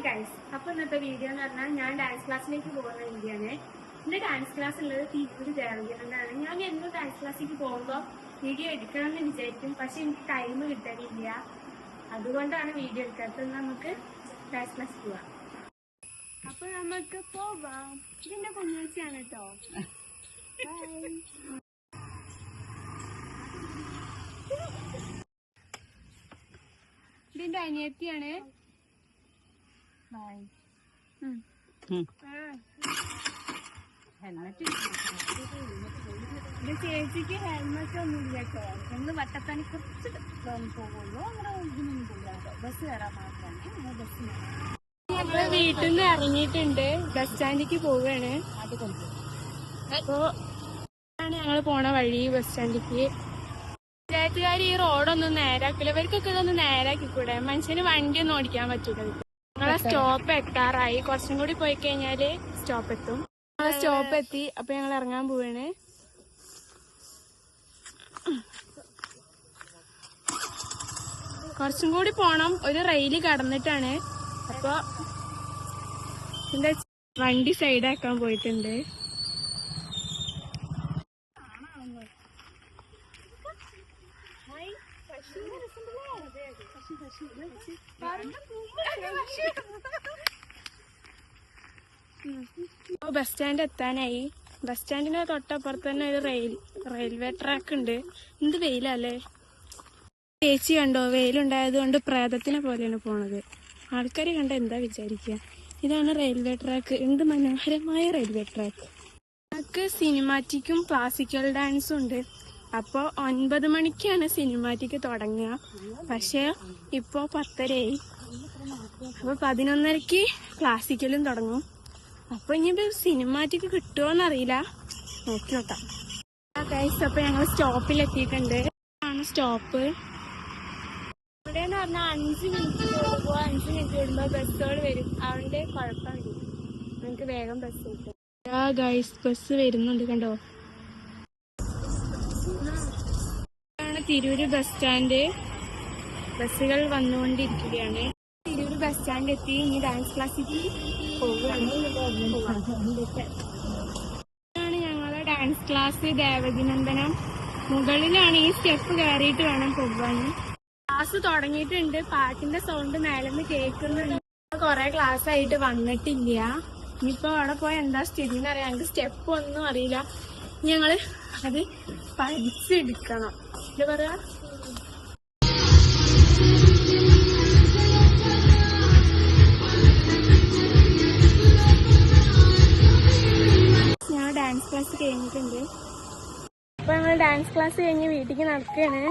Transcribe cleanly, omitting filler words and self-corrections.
Guys, അപ്പൊ ഇന്നത്തെ video എന്ന് പറഞ്ഞാൽ ഞാൻ ഡാൻസ് ക്ലാസ്സിലേക്ക് പോകുന്ന വീഡിയോയാണ്. എന്റെ ഡാൻസ് ക്ലാസ് ഉള്ളത് തിരൂര് ദേവഗിരിയിലാണ്. ഞാൻ എന്നും ഡാൻസ് ക്ലാസ്സിലേക്ക് പോകുമ്പോൾ വീഡിയോ എടുക്കണം എന്ന് വിചാരിക്കും, പക്ഷെ എനിക്ക് ടൈം കിട്ടാനില്ല. അതുകൊണ്ടാണ് വീഡിയോ എടുക്കാത്തത്. നമുക്ക് ഡാൻസ് ക്ലാസ് പോവാം. അപ്പൊ നമുക്ക് പോവാം. ഇതിന്റെ കുഞ്ഞാഴ്ചയാണ് കേട്ടോ. ഇതിന്റെ അനിയത്തിയാണ്. ചേച്ചിക്ക് ഹെൽമെറ്റ് ഒന്നും ഇല്ല കേട്ടോ. ഞങ്ങള് വട്ടത്താനി കുറച്ച് പോകുള്ളൂ. അങ്ങനെ ഇതിനൊന്നും പോകാട്ടോ. ബസ് കയറാൻ മാത്രമാണ്. ബസ്സിന് ഞങ്ങള് വീട്ടിൽ നിന്ന് ഇറങ്ങിയിട്ടുണ്ട്. ബസ് സ്റ്റാൻഡിലേക്ക് പോവുകയാണ്. അപ്പോ ഞങ്ങള് പോണ വഴി ബസ് സ്റ്റാൻഡിലേക്ക്. പഞ്ചായത്തുകാർ ഈ റോഡൊന്നും നേരാക്കില്ല. ഇവർക്കൊക്കെ ഇതൊന്ന് നേരാക്കിക്കൂടെ? മനുഷ്യന് വണ്ടിയൊന്നും ഓടിക്കാൻ പറ്റൂല. ഞങ്ങളെ സ്റ്റോപ്പ് എത്താറായി. കുറച്ചും കൂടി പോയി കഴിഞ്ഞാല് സ്റ്റോപ്പ് എത്തും. ഞങ്ങളെ സ്റ്റോപ്പ് എത്തി. അപ്പൊ ഞങ്ങൾ ഇറങ്ങാൻ പോവാണ്. കുറച്ചും കൂടി പോണം. ഒരു റെയില് കടന്നിട്ടാണ്. അപ്പൊ എന്താ വണ്ടി സൈഡാക്കാൻ പോയിട്ടുണ്ട്. Bus stand എത്താനായി. ബസ് സ്റ്റാൻഡിന് തൊട്ടപ്പുറത്ത് തന്നെ ഒരു റെയിൽവേ ട്രാക്ക് ഉണ്ട്. എന്ത് വെയിലല്ലേ ചേച്ചി, കണ്ടോ? വെയിലുണ്ടായത് കൊണ്ട് പ്രേതത്തിനെ പോലെയാണ് പോണത്. ആൾക്കാർ കണ്ട എന്താ വിചാരിക്കുക? ഇതാണ് റെയിൽവേ ട്രാക്ക്. എന്ത് മനോഹരമായ റെയിൽവേ ട്രാക്ക്. ഞങ്ങൾക്ക് സിനിമാറ്റിക്കും ക്ലാസിക്കൽ ഡാൻസും ഉണ്ട്. അപ്പോൾ 9 മണിക്കാണ് സിനിമാറ്റിക് തുടങ്ങുക. പക്ഷെ ഇപ്പോൾ 10:30 അപ്പോൾ 11:30 ക്ലാസിക്കലും തുടങ്ങും. അപ്പോൾ ഇനിയിപ്പോൾ സിനിമാറ്റിക് കിട്ടുമോന്നറിയില്ല. നോക്കി നോക്കാം. ഗൈസ്, അപ്പോൾ ഞങ്ങൾ സ്റ്റോപ്പിലെത്തിയിട്ടുണ്ട്. ആണ് സ്റ്റോപ്പ്. ഇവിടെയെന്ന് പറഞ്ഞാൽ 5 മിനിറ്റ് കൂടുമ്പോൾ 5 മിനിറ്റ് കൂടുമ്പോൾ ബസ്സുകൾ വരും. അതുകൊണ്ട് കുഴപ്പമില്ല, നമുക്ക് വേഗം ബസ് കിട്ടും. ഗൈസ്, ബസ് വരുന്നുണ്ട്, കണ്ടോ? ഇതാണ് തിരൂര് ബസ് സ്റ്റാൻഡ്. ബസ്സുകൾ വന്നുകൊണ്ടിരിക്കുകയാണ്. തിരൂര് ബസ് സ്റ്റാൻഡ് എത്തി. ഇനി ഡാൻസ് ക്ലാസ്സിലേക്ക് പോവുകയാണ്. ഇതാണ് ഞങ്ങളുടെ ഡാൻസ് ക്ലാസ് ദേവകിനന്ദനം. മുകളിലാണ്. ഈ സ്റ്റെപ്പ് കയറിയിട്ട് വേണം പോകാൻ. ക്ലാസ് തുടങ്ങിയിട്ടുണ്ട്. പാട്ടിന്റെ സൗണ്ട് മേലെന്ന് കേൾക്കുന്നുണ്ട്. കൊറേ ക്ലാസ് ആയിട്ട് വന്നിട്ടില്ല. ഇനിയിപ്പോ അവിടെ പോയ എന്താ സ്ഥിതി എന്നറിയാം. ഞങ്ങൾക്ക് സ്റ്റെപ്പ് ഒന്നും അറിയില്ല. ഞങ്ങള് അത് പഠിച്ചെടുക്കണം. എന്താ പറയാ, ഞാൻ ഡാൻസ് ക്ലാസ് കഴിഞ്ഞിട്ടുണ്ട്. അപ്പൊ ഞങ്ങൾ ഡാൻസ് ക്ലാസ് കഴിഞ്ഞ് വീട്ടിലേക്ക് നടക്കുകയാണ്.